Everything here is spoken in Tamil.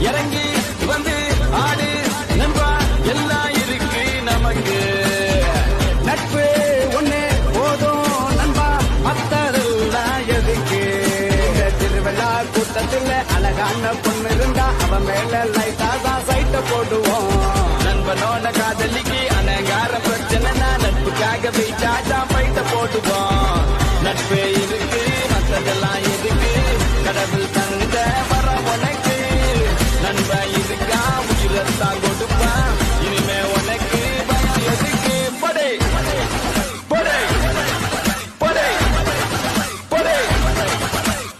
இறங்கி வந்து ஆடு நண்பா எல்லாம் இருக்கு நமக்கு நட்பு ஒண்ணு போதும் நண்பா மத்ததெல்லாம் எதுக்கு திருவிழா கூட்டத்தில் அழகான பொண்ணு இருந்தா அவன் மேல லைட்டா தான் சைட்ட போடுவோம் நண்பனோட காதலிக்கு அனகார பிரச்சனைனா நட்புக்காக வெயிட்டாச்சா பைட்ட போடுவோம் நட்பு இருக்கு மத்ததெல்லாம் எதுக்கு கடவுள்